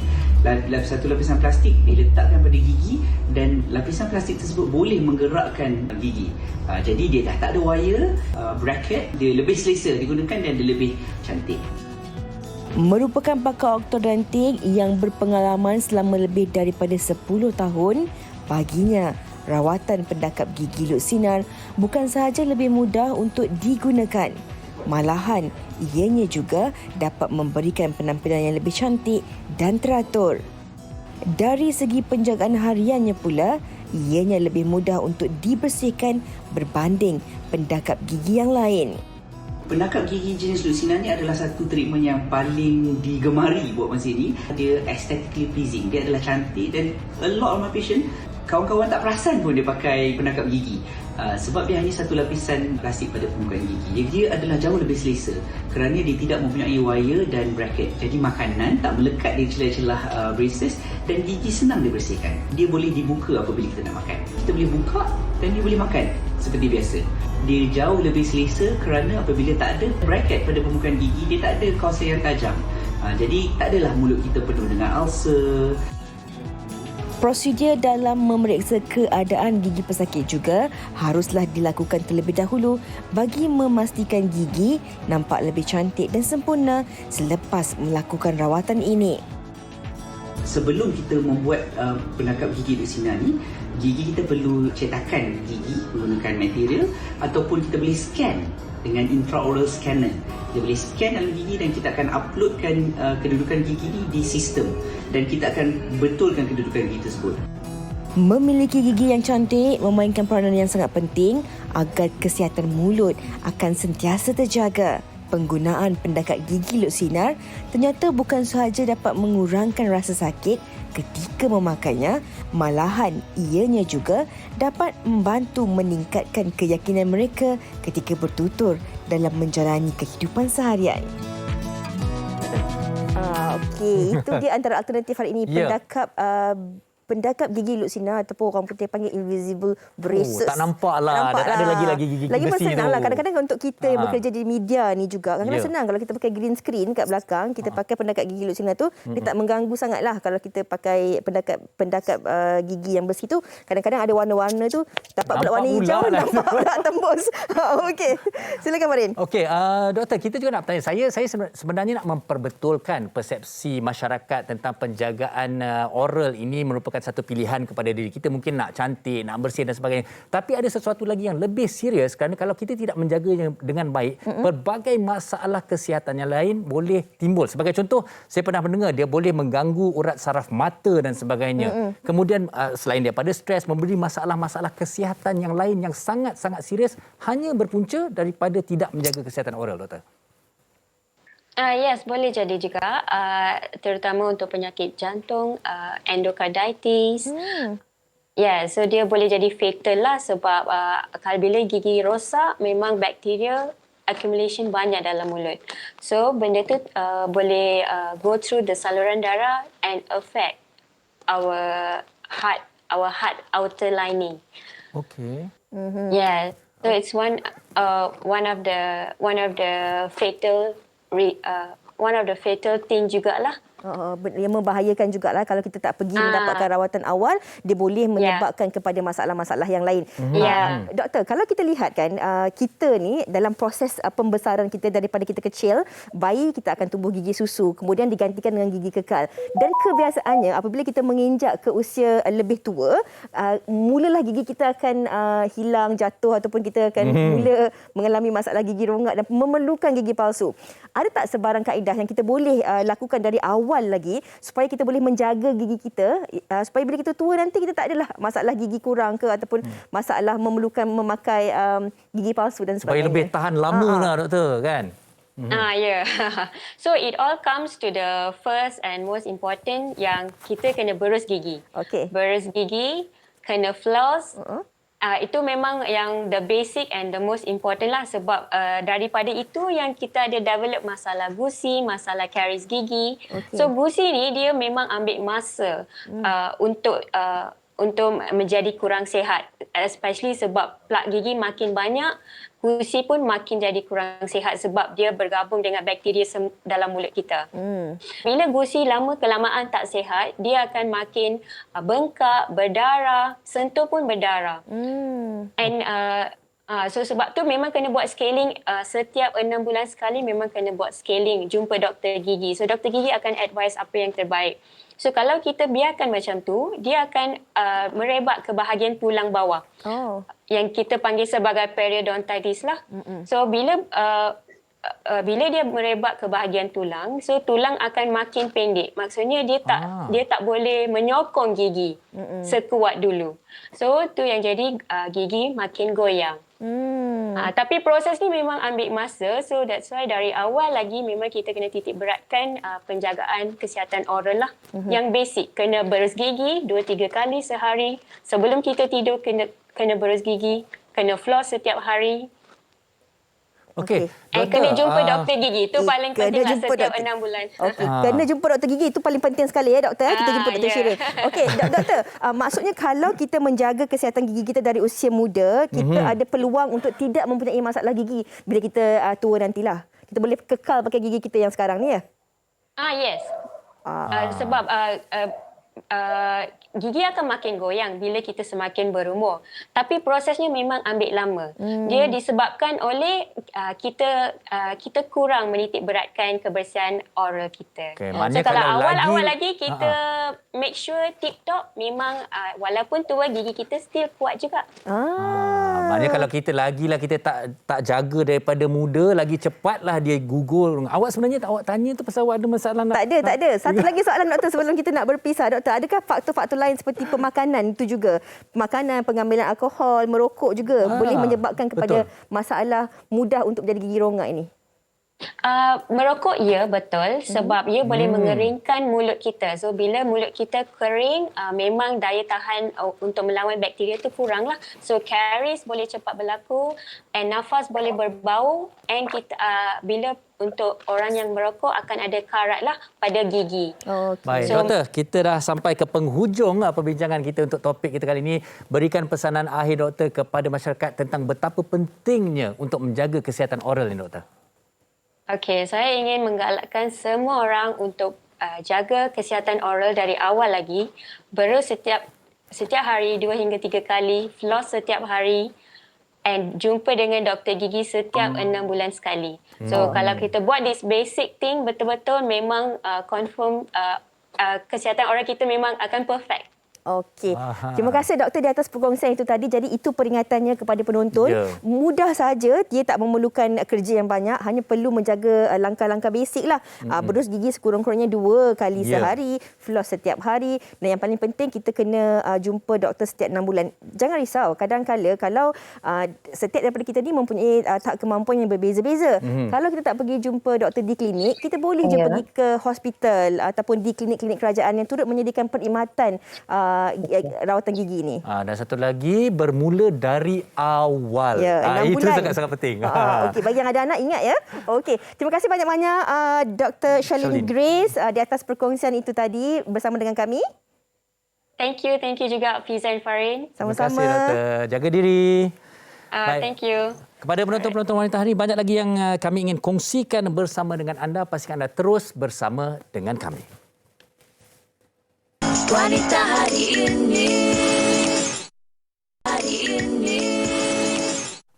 Satu lapisan plastik diletakkan pada gigi dan lapisan plastik tersebut boleh menggerakkan gigi. Jadi dia dah tak ada wire, bracket, dia lebih selesa digunakan dan dia lebih cantik. Merupakan pakar ortodontik yang berpengalaman selama lebih daripada 10 tahun, baginya rawatan pendakap gigi Lutziana bukan sahaja lebih mudah untuk digunakan, malahan ianya juga dapat memberikan penampilan yang lebih cantik dan teratur. Dari segi penjagaan hariannya pula, ianya lebih mudah untuk dibersihkan berbanding pendakap gigi yang lain. Pendakap gigi jenis Lutziana ni adalah satu treatment yang paling digemari buat masa ni. Dia aesthetically pleasing, dia adalah cantik dan a lot of my patient, kawan-kawan tak perasan pun dia pakai pendakap gigi. Sebab dia hanya satu lapisan plastik pada permukaan gigi. Jadi dia adalah jauh lebih selesa kerana dia tidak mempunyai wire dan bracket. Jadi makanan tak melekat di celah-celah braces dan gigi senang dibersihkan. Dia boleh dibuka apabila kita nak makan. Kita boleh buka dan dia boleh makan seperti biasa. Dia jauh lebih selesa kerana apabila tak ada bracket pada permukaan gigi, dia tak ada kawasan yang tajam. Jadi tak adalah mulut kita penuh dengan ulcer. Prosedur dalam memeriksa keadaan gigi pesakit juga haruslah dilakukan terlebih dahulu bagi memastikan gigi nampak lebih cantik dan sempurna selepas melakukan rawatan ini. Sebelum kita membuat pendakap gigi Lutziana ni, gigi kita perlu cetakan gigi menggunakan material ataupun kita boleh scan dengan intraoral scanner. Dia boleh scan dalam gigi dan kita akan uploadkan kedudukan gigi ni di sistem dan kita akan betulkan kedudukan gigi tersebut. Memiliki gigi yang cantik memainkan peranan yang sangat penting agar kesihatan mulut akan sentiasa terjaga. Penggunaan pendakap gigi Lutziana ternyata bukan sahaja dapat mengurangkan rasa sakit ketika memakannya, malahan ianya juga dapat membantu meningkatkan keyakinan mereka ketika bertutur dalam menjalani kehidupan seharian. Okey, itu dia antara alternatif hari ini, pendakap gigi Lutziana ataupun orang putih panggil invisible braces. Tak nampak lah. Dah tak ada lagi gigi lagi besi senang tu. lah. Kadang-kadang untuk kita yang bekerja di media ni juga, kadang-kadang senang kalau kita pakai green screen kat belakang, kita pakai pendakap gigi Lutziana tu, dia tak mengganggu sangat lah. Kalau kita pakai pendakap gigi yang besi tu, kadang-kadang ada warna-warna tu, dapat pula warna hijau, nampak pula tembus. Okey, silakan Marin. Okey, doktor, kita juga nak bertanya. Saya sebenarnya nak memperbetulkan persepsi masyarakat tentang penjagaan oral ini merupakan satu pilihan kepada diri kita, mungkin nak cantik, nak bersih dan sebagainya. Tapi ada sesuatu lagi yang lebih serius kerana kalau kita tidak menjaganya dengan baik, pelbagai masalah kesihatan yang lain boleh timbul. Sebagai contoh, saya pernah mendengar dia boleh mengganggu urat saraf mata dan sebagainya. Kemudian selain daripada stres, memberi masalah-masalah kesihatan yang lain yang sangat-sangat serius hanya berpunca daripada tidak menjaga kesihatan oral, doktor. Yes, boleh jadi juga, terutama untuk penyakit jantung, endocarditis. So dia boleh jadi fatal lah sebab kalau bila gigi rosak, memang bakteria accumulation banyak dalam mulut. So benda tu boleh go through the saluran darah and affect our heart outer lining. Okey. Yeah, so it's one of the fatal thing jugalah. Yang membahayakan jugalah kalau kita tak pergi mendapatkan rawatan awal, dia boleh menyebabkan kepada masalah-masalah yang lain. Doktor, kalau kita lihat kan, kita ni dalam proses pembesaran kita daripada kita kecil, bayi kita akan tumbuh gigi susu, kemudian digantikan dengan gigi kekal. Dan kebiasaannya apabila kita menginjak ke usia lebih tua, mulalah gigi kita akan hilang, jatuh ataupun kita akan mula mengalami masalah gigi rongga dan memerlukan gigi palsu. Ada tak sebarang kaedah yang kita boleh lakukan dari awal lagi supaya kita boleh menjaga gigi kita, supaya bila kita tua nanti kita tak adalah masalah gigi kurang ke ataupun masalah memerlukan memakai gigi palsu dan sebagainya. Supaya lebih tahan lama lah, doktor, kan? Yeah. So it all comes to the first and most important yang kita kena berus gigi. Okey. Berus gigi, kena floss. Itu memang yang the basic and the most important lah sebab daripada itu yang kita ada develop masalah gusi, masalah karies gigi. Okey. So gusi ni dia memang ambil masa untuk menjadi kurang sihat, especially sebab plak gigi makin banyak, gusi pun makin jadi kurang sihat sebab dia bergabung dengan bakteria dalam mulut kita. Bila gusi lama kelamaan tak sihat, dia akan makin bengkak, berdarah, sentuh pun berdarah. And so sebab tu memang kena buat scaling setiap 6 bulan sekali, memang kena buat scaling, jumpa doktor gigi. So doktor gigi akan advise apa yang terbaik. So kalau kita biarkan macam tu, dia akan merebak ke bahagian tulang bawah. Yang kita panggil sebagai periodontitis lah. So bila dia merebak ke bahagian tulang, so tulang akan makin pendek. Maksudnya dia tak boleh menyokong gigi sekuat dulu. So tu yang jadi gigi makin goyang. Tapi proses ni memang ambil masa, so that's why dari awal lagi memang kita kena titik beratkan penjagaan kesihatan oral lah. Yang basic, kena berus gigi 2-3 kali sehari. Sebelum kita tidur kena berus gigi, kena floss setiap hari. Okey. Kena jumpa doktor gigi. Itu paling penting lah setiap 6 bulan. Okey, kena jumpa doktor gigi itu paling penting sekali ya doktor. Kita jumpa Dr. Shirin. Okey, doktor, maksudnya kalau kita menjaga kesihatan gigi kita dari usia muda, kita ada peluang untuk tidak mempunyai masalah gigi bila kita tua nantilah. Kita boleh kekal pakai gigi kita yang sekarang ni ya? Yes. Sebab gigi akan makin goyang bila kita semakin berumur. Tapi prosesnya memang ambil lama. Dia disebabkan oleh kita kurang menitik beratkan kebersihan oral kita. Okay, So kalau awal-awal lagi kita make sure tip-top, memang walaupun tua gigi kita still kuat juga. Maknanya kalau kita tak jaga daripada muda, lagi cepatlah dia gugur. Awak sebenarnya awak tanya tu pasal awak ada masalah nak... Tak ada. Satu lagi soalan doktor sebelum kita nak berpisah doktor. Adakah faktor-faktor lain seperti pemakanan itu juga? Makanan, pengambilan alkohol, merokok juga boleh menyebabkan kepada masalah mudah untuk menjadi gigi rongga ini? Merokok ya betul sebab ia boleh mengeringkan mulut kita. So bila mulut kita kering, memang daya tahan untuk melawan bakteria tu kurang lah. So karies boleh cepat berlaku and nafas boleh berbau and kita bila untuk orang yang merokok akan ada karat lah pada gigi. Baik, doktor, kita dah sampai ke penghujung perbincangan kita untuk topik kita kali ini. Berikan pesanan akhir doktor kepada masyarakat tentang betapa pentingnya untuk menjaga kesihatan oral ni doktor. Okey, saya ingin menggalakkan semua orang untuk jaga kesihatan oral dari awal lagi. Berus setiap hari 2 hingga 3 kali, floss setiap hari and jumpa dengan doktor gigi setiap 6 bulan sekali. So kalau kita buat this basic thing betul-betul memang confirm kesihatan oral kita memang akan perfect. Okey. Terima kasih doktor di atas perkongsian itu tadi. Jadi itu peringatannya kepada penonton. Mudah saja, dia tak memerlukan kerja yang banyak, hanya perlu menjaga langkah-langkah basic lah. Berus gigi sekurang-kurangnya 2 kali sehari, floss setiap hari dan yang paling penting kita kena jumpa doktor setiap 6 bulan. Jangan risau, kadang-kala kalau setiap daripada kita ni mempunyai tahap kemampuan yang berbeza-beza. Kalau kita tak pergi jumpa doktor di klinik, kita boleh je pergi ke hospital ataupun di klinik-klinik kerajaan yang turut menyediakan perkhidmatan rawatan gigi ni. Dan satu lagi, bermula dari awal. Itu sangat-sangat penting. Okey, bagi yang ada anak ingat ya. Okey, terima kasih banyak-banyak Dr. Charlene Grace di atas perkongsian itu tadi bersama dengan kami. Thank you juga Fiza and Farin. Sama-sama. Terima kasih doktor. Jaga diri. Thank you. Kepada penonton-penonton wanita hari, banyak lagi yang kami ingin kongsikan bersama dengan anda. Pastikan anda terus bersama dengan kami. Wanita hari ini.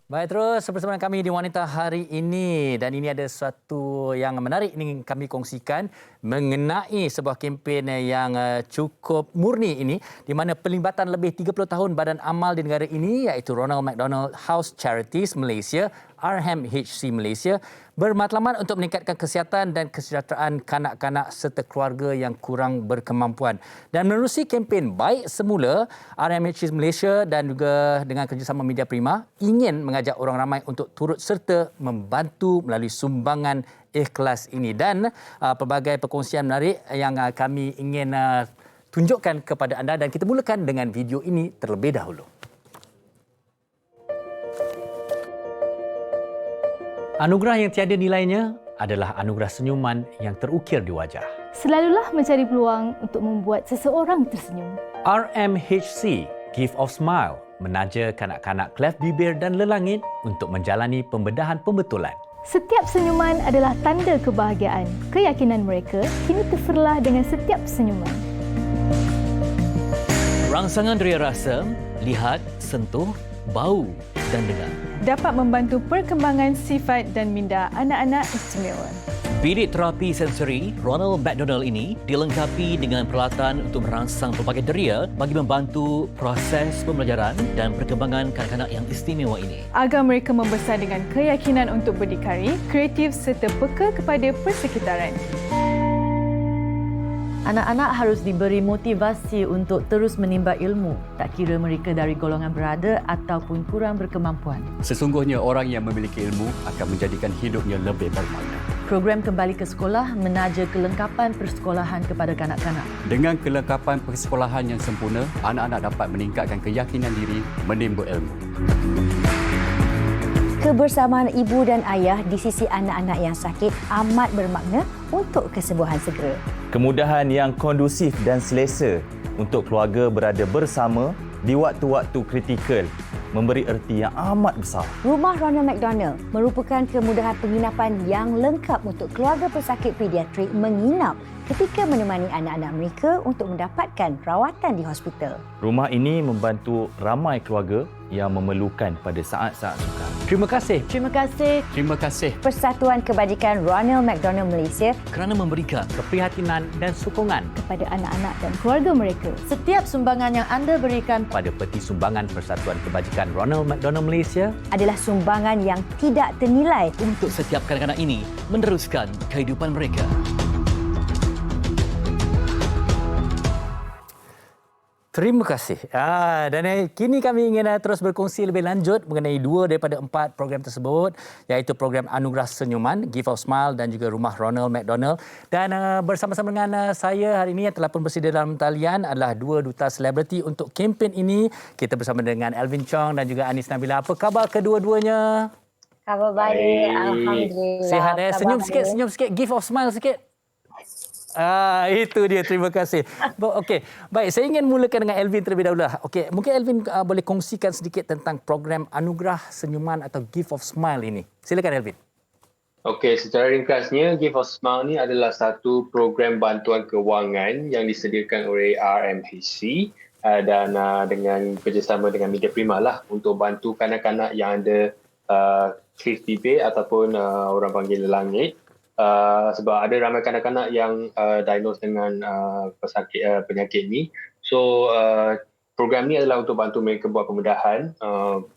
Baik, terus bersama kami di Wanita Hari Ini. Dan ini ada sesuatu yang menarik ingin kami kongsikan mengenai sebuah kempen yang cukup murni ini, di mana pelibatan lebih 30 tahun badan amal di negara ini, iaitu Ronald McDonald House Charities Malaysia RMHC Malaysia bermatlamat untuk meningkatkan kesihatan dan kesejahteraan kanak-kanak serta keluarga yang kurang berkemampuan. Dan menerusi kempen Baik Semula, RMHC Malaysia dan juga dengan kerjasama Media Prima ingin mengajak orang ramai untuk turut serta membantu melalui sumbangan ikhlas ini. Dan pelbagai perkongsian menarik yang kami ingin tunjukkan kepada anda, dan kita mulakan dengan video ini terlebih dahulu. Anugerah yang tiada nilainya adalah anugerah senyuman yang terukir di wajah. Selalulah mencari peluang untuk membuat seseorang tersenyum. RMHC Gift of Smile menaja kanak-kanak klef bibir dan lelangit untuk menjalani pembedahan pembetulan. Setiap senyuman adalah tanda kebahagiaan. Keyakinan mereka kini terserlah dengan setiap senyuman. Rangsangan ria rasa, lihat, sentuh, bau dan dengar. Dapat membantu perkembangan sifat dan minda anak-anak istimewa. Bilik terapi sensori Ronald McDonald ini dilengkapi dengan peralatan untuk merangsang pelbagai deria bagi membantu proses pembelajaran dan perkembangan kanak-kanak yang istimewa ini. Agar mereka membesar dengan keyakinan untuk berdikari, kreatif serta peka kepada persekitaran. Anak-anak harus diberi motivasi untuk terus menimba ilmu, tak kira mereka dari golongan berada ataupun kurang berkemampuan. Sesungguhnya orang yang memiliki ilmu akan menjadikan hidupnya lebih bermakna. Program Kembali ke Sekolah menaja kelengkapan persekolahan kepada kanak-kanak. Dengan kelengkapan persekolahan yang sempurna, anak-anak dapat meningkatkan keyakinan diri menimba ilmu. Kebersamaan ibu dan ayah di sisi anak-anak yang sakit amat bermakna untuk kesembuhan segera. Kemudahan yang kondusif dan selesa untuk keluarga berada bersama di waktu-waktu kritikal memberi erti yang amat besar. Rumah Ronald McDonald merupakan kemudahan penginapan yang lengkap untuk keluarga pesakit pediatrik menginap ketika menemani anak-anak mereka untuk mendapatkan rawatan di hospital. Rumah ini membantu ramai keluarga yang memerlukan pada saat-saat sukar. Terima kasih. Terima kasih. Terima kasih. Persatuan Kebajikan Ronald McDonald Malaysia Kerana memberikan keprihatinan dan sokongan kepada anak-anak dan keluarga mereka. Setiap sumbangan yang anda berikan pada peti sumbangan Persatuan Kebajikan Ronald McDonald Malaysia adalah sumbangan yang tidak ternilai untuk setiap kanak-kanak ini meneruskan kehidupan mereka. Terima kasih. Dan kini kami ingin terus berkongsi lebih lanjut mengenai 2 daripada 4 program tersebut, iaitu program Anugerah Senyuman, Gift of Smile dan juga Rumah Ronald McDonald. Dan bersama-sama dengan saya hari ini yang telah pun bersedia dalam talian adalah 2 duta selebriti untuk kempen ini. Kita bersama dengan Elvin Chong dan juga Anis Nabila. Apa khabar kedua-duanya? Khabar baik, alhamdulillah. Sihat Khabar senyum sikit, Gift of Smile sikit. Itu dia, terima kasih. Okey, baik, saya ingin mulakan dengan Elvin terlebih dahulu. Okey, mungkin Elvin boleh kongsikan sedikit tentang program Anugerah Senyuman atau Gift of Smile ini. Silakan Elvin. Okey, secara ringkasnya, Gift of Smile ni adalah satu program bantuan kewangan yang disediakan oleh RMHC dan dengan kerjasama dengan Media Prima lah untuk bantu kanak-kanak yang ada klif bibir ataupun orang panggil lelangit. Sebab ada ramai kanak-kanak yang diagnose dengan penyakit ni. So program ni adalah untuk bantu mereka buat pembedahan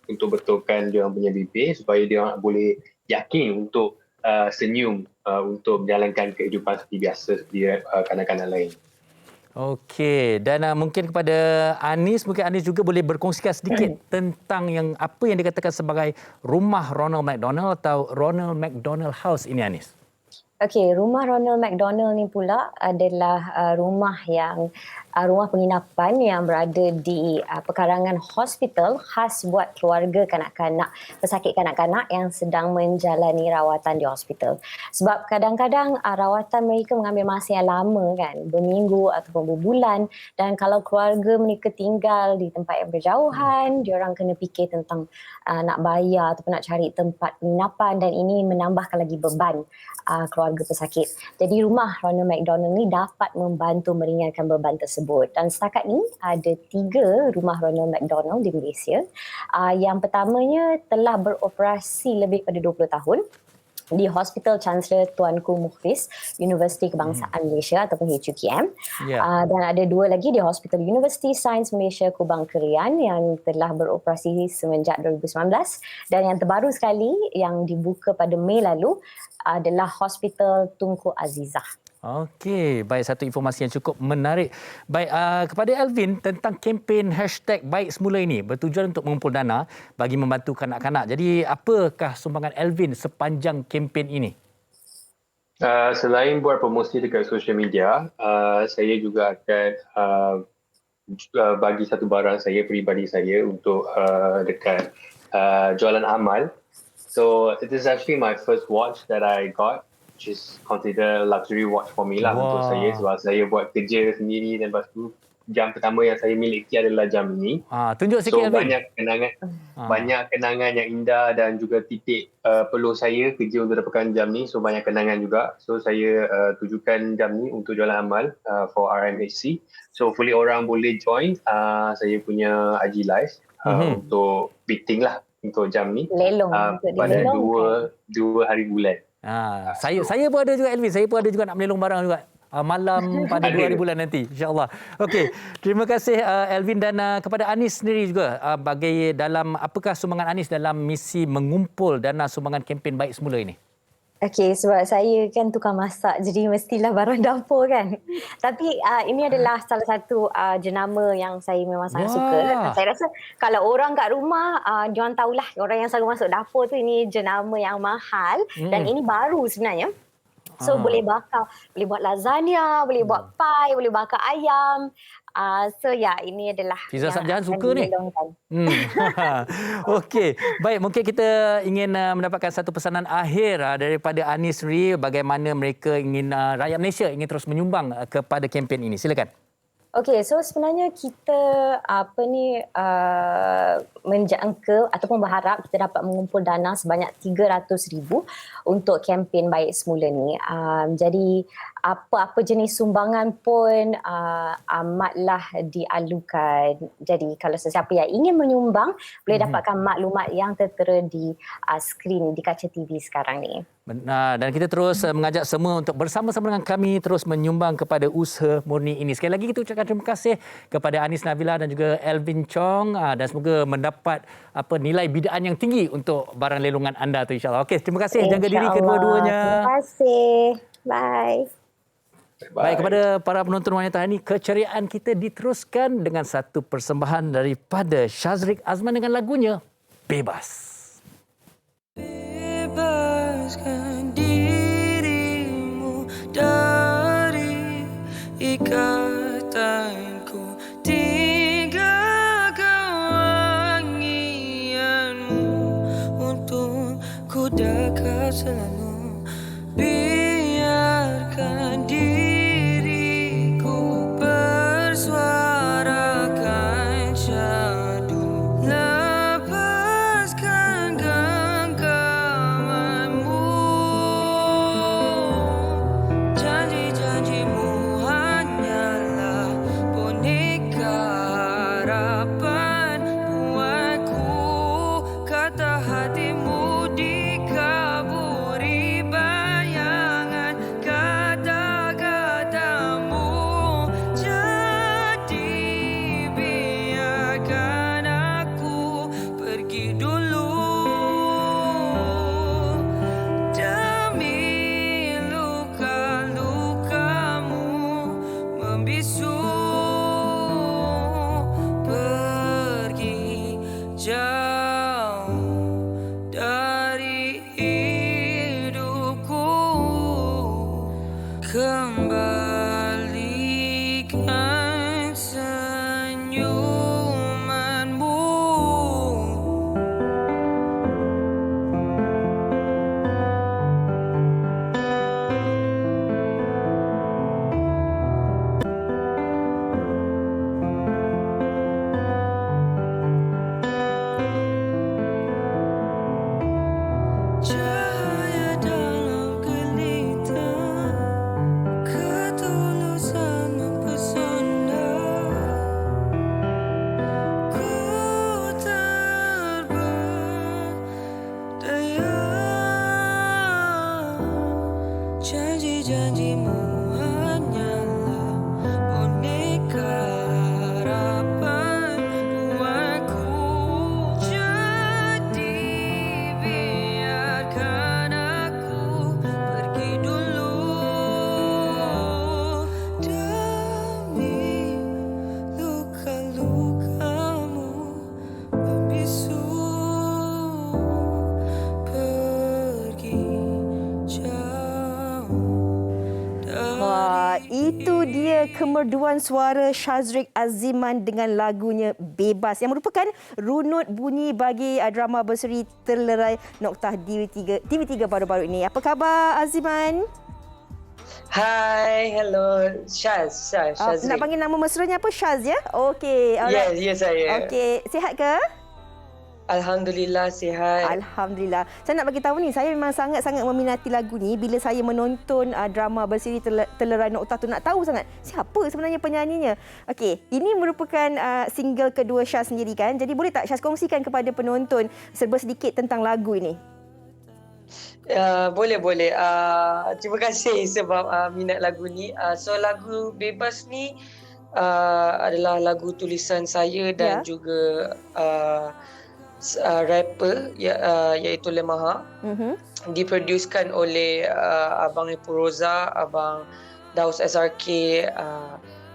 untuk betulkan dia punya bibir supaya dia boleh yakin untuk senyum untuk menjalankan kehidupan seperti biasa seperti kanak-kanak lain. Okey, dan mungkin kepada Anis, mungkin Anis juga boleh berkongsikan sedikit tentang apa yang dikatakan sebagai Rumah Ronald McDonald atau Ronald McDonald House ini, Anis. Okey, rumah Ronald McDonald ni pula adalah rumah penginapan yang berada di pekarangan hospital khas buat keluarga kanak-kanak, pesakit kanak-kanak yang sedang menjalani rawatan di hospital. Sebab kadang-kadang rawatan mereka mengambil masa yang lama kan, berminggu ataupun berbulan, dan kalau keluarga mereka tinggal di tempat yang berjauhan, diorang kena fikir tentang nak bayar ataupun nak cari tempat penginapan, dan ini menambahkan lagi beban keluarga pesakit. Jadi rumah Ronald McDonald ni dapat membantu meringankan beban tersebut. Dan setakat ni ada 3 rumah Ronald McDonald di Malaysia. Yang pertamanya telah beroperasi lebih pada 20 tahun. di Hospital Chancellor Tuanku Mukhlis Universiti Kebangsaan Malaysia ataupun HUKM. Dan ada 2 lagi di Hospital University Sains Malaysia Kubang Kerian yang telah beroperasi semenjak 2019, dan yang terbaru sekali yang dibuka pada Mei lalu adalah Hospital Tunku Azizah. Okey, baik, satu informasi yang cukup menarik. Baik, kepada Elvin tentang kempen #Baik Semula ini bertujuan untuk mengumpul dana bagi membantu kanak-kanak. Jadi, apakah sumbangan Elvin sepanjang kempen ini? Selain buat promosi dekat social media, saya juga akan bagi satu barang saya peribadi saya untuk dekat jualan amal. So, it is actually my first watch that I got, which is considered luxury watch for me lah untuk saya, sebab saya buat kerja sendiri, dan lepas tu jam pertama yang saya miliki adalah jam ini. Tunjuk sikit, Elvin. Banyak kenangan yang indah dan juga titik peluh saya kerja untuk dapatkan jam ni. So banyak kenangan juga. So saya tujukan jam ni untuk jualan amal for RMHC. So hopefully orang boleh join saya punya IG live untuk bidding lah untuk jam ni. Lelong. Pada 2 hari bulan. Saya pun ada juga, Elvin. Saya pun ada juga nak melelong barang juga. Malam pada 2 hari bulan nanti, insya-Allah. Okey, terima kasih Elvin, dan kepada Anis sendiri juga, apakah sumbangan Anis dalam misi mengumpul dana sumbangan kempen Baik Semula ini? Okey, sebab saya kan tukang masak, jadi mestilah barang dapur kan. Tapi ini adalah salah satu jenama yang saya memang sangat suka. Saya rasa kalau orang kat rumah, diorang tahulah, orang yang selalu masuk dapur tu ini jenama yang mahal. Dan ini baru sebenarnya. So boleh bakar, boleh buat lasagna, boleh buat pie, boleh bakar ayam. So ini adalah Fiza Sabjahan suka ni. Okey, baik, mungkin kita ingin mendapatkan satu pesanan akhir daripada Anis sendiri, bagaimana mereka ingin rakyat Malaysia ingin terus menyumbang kepada kempen ini. Silakan. Okey, so sebenarnya kita menjangka ataupun berharap kita dapat mengumpul dana sebanyak 300,000 untuk kempen Baik Semula ni. Jadi apa-apa jenis sumbangan pun amatlah dialukan. Jadi kalau sesiapa yang ingin menyumbang boleh dapatkan maklumat yang tertera di skrin di kaca TV sekarang ni. Dan kita terus mengajak semua untuk bersama-sama dengan kami terus menyumbang kepada usaha murni ini. Sekali lagi kita ucapkan terima kasih kepada Anis Nabila dan juga Elvin Chong, dan semoga mendapat nilai bidaan yang tinggi untuk barang lelongan anda tu, insya-Allah. Okey, terima kasih, jaga diri kedua-duanya. Terima kasih. Bye. Baik, kepada para penonton wanita ini, keceriaan kita diteruskan dengan satu persembahan daripada Shazrik Azman dengan lagunya Bebas. Bebaskan dirimu dari ikatanku, tinggalkan wangianmu untuk ku dekat selalu. Biarkan diriku bersuarakan syahdu, lepaskan genggamanmu. Janji-janjimu hanyalah boneka harapan buatku, kata hatimu dikaburi. ada kemerduan suara Shazriq Aziman dengan lagunya Bebas yang merupakan runut bunyi bagi drama berseri Terlerai Noktah TV3 baru-baru ini. Apa khabar Aziman? Hai, hello. Shazriq. Nak panggil nama mesranya apa? Shaz ya? Okey. Yes, saya. Okey, sihat ke? Alhamdulillah sihat. Alhamdulillah. Saya nak bagi tahu ni, saya memang sangat-sangat meminati lagu ni. Bila saya menonton drama berseri Terlerai Noktah tu, nak tahu sangat siapa sebenarnya penyanyinya. Okey, ini merupakan single kedua Syaz sendiri kan. Jadi boleh tak Syaz kongsikan kepada penonton serba sedikit tentang lagu ini? Boleh. Terima kasih sebab minat lagu ni. So lagu Bebas ni adalah lagu tulisan saya dan juga rapper iaitu Lemaha. Diproducekan oleh Abang Ipul Roza, Abang Daus SRK,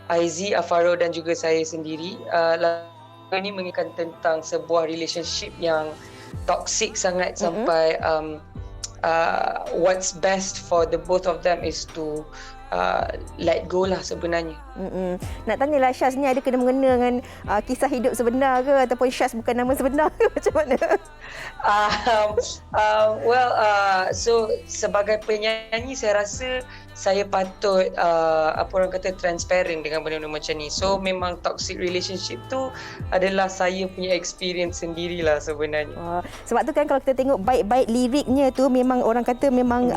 Aizi, Afaro dan juga saya sendiri. Lagu ini mengingatkan tentang sebuah relationship yang toxic sangat sampai what's best for the both of them is to let go lah sebenarnya. Nak tanyalah Syaz ni ada kena-mengena dengan kisah hidup sebenar ke ataupun Syaz bukan nama sebenar ke macam mana? So sebagai penyanyi saya rasa saya patut apa orang kata transparent dengan benda-benda macam ni. So memang toxic relationship tu adalah saya punya experience sendirilah sebenarnya. Sebab tu kan kalau kita tengok baik-baik liriknya tu memang orang kata memang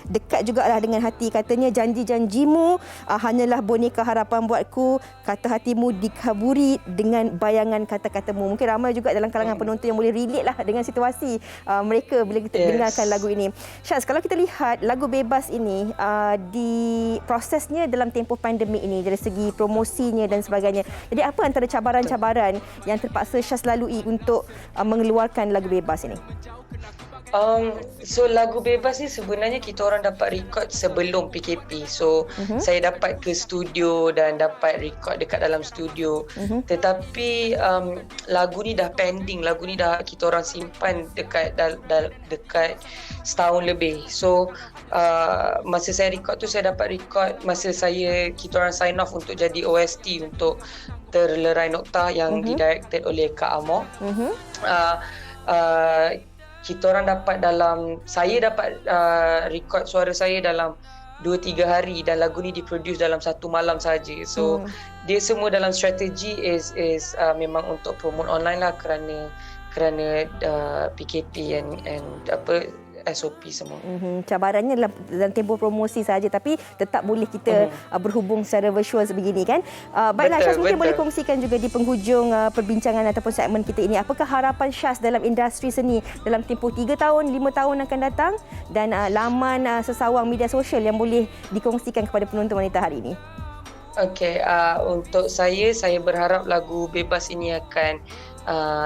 dekat jugalah dengan hati. Katanya janji-janjimu hanyalah boneka harapan buatku, kata hatimu dikaburi dengan bayangan kata-katamu. Mungkin ramai juga dalam kalangan penonton yang boleh relate lah dengan situasi mereka bila kita dengarkan lagu ini. Syaz, kalau kita lihat lagu Bebas ini di prosesnya dalam tempoh pandemik ini dari segi promosinya dan sebagainya. Jadi apa antara cabaran-cabaran yang terpaksa Syaz lalui untuk mengeluarkan lagu Bebas ini? So lagu Bebas ni sebenarnya kita orang dapat record sebelum PKP. So saya dapat ke studio dan dapat record dekat dalam studio. Tetapi lagu ni dah pending, lagu ni dah kita orang simpan dekat setahun lebih. So masa saya record tu saya dapat record masa kita orang sign off untuk jadi OST untuk Terlerai Noktah yang didirected oleh Kak Amor. Kita orang saya dapat record suara saya dalam 2-3 hari dan lagu ni diproduce dalam satu malam saja. So dia semua dalam strategi is memang untuk promote online lah kerana PKP and apa SOP semua. Cabarannya dalam tempoh promosi saja tapi tetap boleh kita berhubung secara virtual sebegini kan. Baiklah Syaz, mungkin boleh kongsikan juga di penghujung perbincangan ataupun segmen kita ini. Apakah harapan Syaz dalam industri seni dalam tempoh 3 tahun, 5 tahun akan datang dan laman sesawang media sosial yang boleh dikongsikan kepada penonton wanita hari ini? Okey, untuk saya berharap lagu Bebas ini akan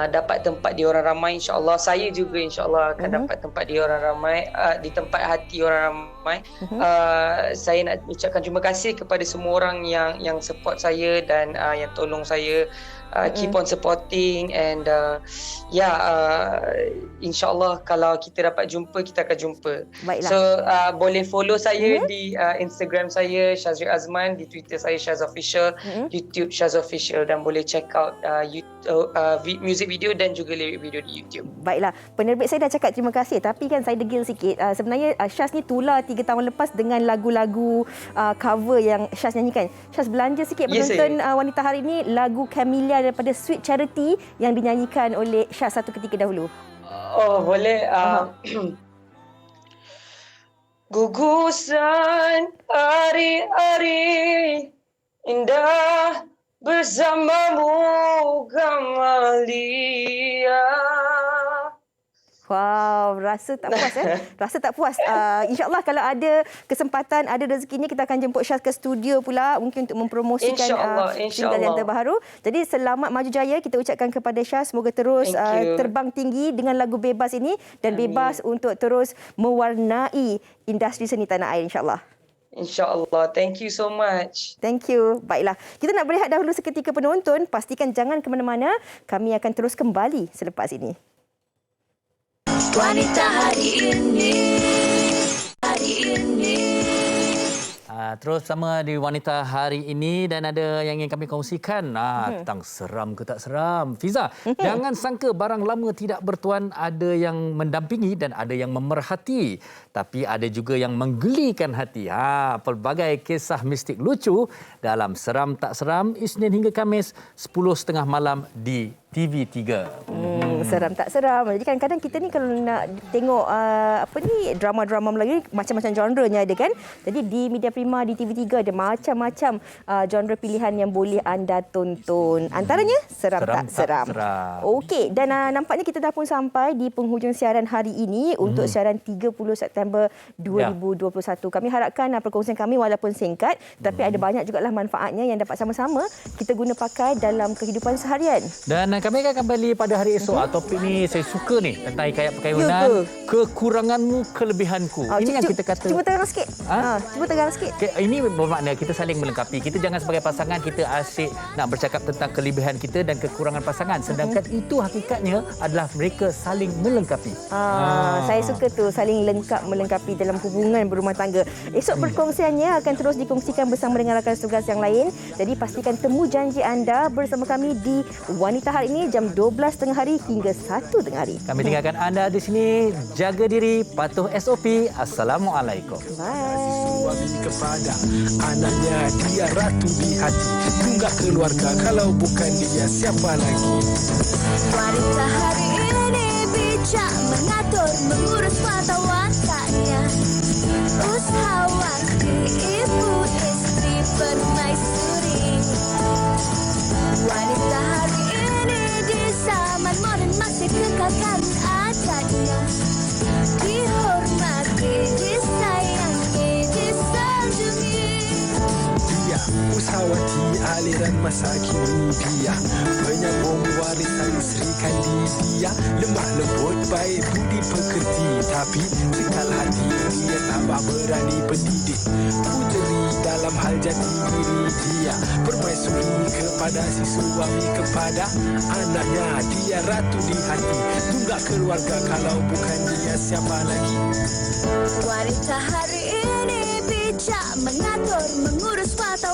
dapat tempat di orang ramai, insya-Allah. Saya juga insya-Allah akan dapat tempat di orang ramai, di tempat hati orang ramai. Saya nak ucapkan terima kasih kepada semua orang yang support saya dan yang tolong saya. Keep on supporting and insya-Allah kalau kita dapat jumpa, kita akan jumpa. Baiklah. So boleh follow saya di Instagram saya Shazriq Azman, di Twitter saya Shaz Official, YouTube Shaz Official dan boleh check out music video dan juga lirik video di YouTube. Baiklah, penerbit saya dah cakap terima kasih tapi kan saya degil sikit. Sebenarnya Syaz ni tular 3 tahun lepas dengan lagu-lagu cover yang Syaz nyanyikan. Syaz belanja sikit penonton wanita hari ini lagu Camellia daripada Sweet Charity yang dinyanyikan oleh Syaz satu ketika dahulu. Oh, boleh. Gugusan hari-hari indah bersamamu Camellia. Wow, rasa tak puas Rasa tak puas. InsyaAllah kalau ada kesempatan, ada rezekinya kita akan jemput Syaz ke studio pula mungkin untuk mempromosikan single yang terbaru. Jadi selamat maju jaya kita ucapkan kepada Syaz. Semoga terus terbang tinggi dengan lagu Bebas ini dan bebas untuk terus mewarnai industri seni tanah air insyaAllah. InsyaAllah. Thank you so much. Thank you. Baiklah. Kita nak berehat dahulu seketika penonton. Pastikan jangan ke mana-mana. Kami akan terus kembali selepas ini. Wanita hari ini. Terus sama di Wanita hari ini dan ada yang ingin kami kongsikan tentang seram ke tak seram. Fiza, jangan sangka barang lama tidak bertuan, ada yang mendampingi dan ada yang memerhati. Tapi ada juga yang menggelikan hati. Pelbagai kisah mistik lucu dalam Seram Tak Seram, Isnin hingga Khamis 10.30 malam di TV3. Seram tak seram. Jadi kadang-kadang kita ni kalau nak tengok drama-drama Melayu ni macam-macam genre-nya ada kan. Jadi di Media Prima di TV3 ada macam-macam genre pilihan yang boleh anda tonton. Antaranya Seram Tak Seram. Okey, dan nampaknya kita dah pun sampai di penghujung siaran hari ini untuk siaran 30 September 2021. Kami harapkan perkongsian kami walaupun singkat tapi ada banyak jugalah manfaatnya yang dapat sama-sama kita guna pakai dalam kehidupan seharian. Dan kami akan kembali pada hari esok. Topik ni saya suka ni tentang hikayat perkahwinan. Kekuranganmu, kelebihanku. Ini yang kita kata. Cuba terang sikit. Cuba terang sikit. Ini bermakna kita saling melengkapi. Kita jangan sebagai pasangan kita asyik nak bercakap tentang kelebihan kita dan kekurangan pasangan. Sedangkan itu hakikatnya adalah mereka saling melengkapi. Saya suka tu, saling lengkap melengkapi dalam hubungan berumah tangga. Esok perkongsiannya akan terus dikongsikan bersama dengan rakan tugas yang lain. Jadi pastikan temu janji anda bersama kami di Wanita hari ini jam 12.30 hari hingga 1.30 hari. Kami tinggalkan anda di sini. Jaga diri, patuh SOP. Assalamualaikum. Bye. Suami kepada anaknya, dia ratu di hati. Tunggak keluarga, kalau bukan dia siapa lagi? Wanita hari ini bijak mengatur, mengurus mata wataknya. Usahawanti, ibu istri permaisuri. Wanita hari ini di zaman modern masih kekalkan adatnya. Dihormati, disayangi, disanjungi. Dia usahawati aliran masa kini, dia penyambung warisan Sri Kandidia. Lemah lembut, baik budi pekerti, tapi cekal hati dia tambah berani pendidik. Puteri dalam hal jati diri dia, permaisuri kepada si suami, kepada anaknya. Dia ratu di hati, tunggak keluarga, kalau bukan dia siapa lagi? Wanita hari ini bijak mengatur, mengurus mata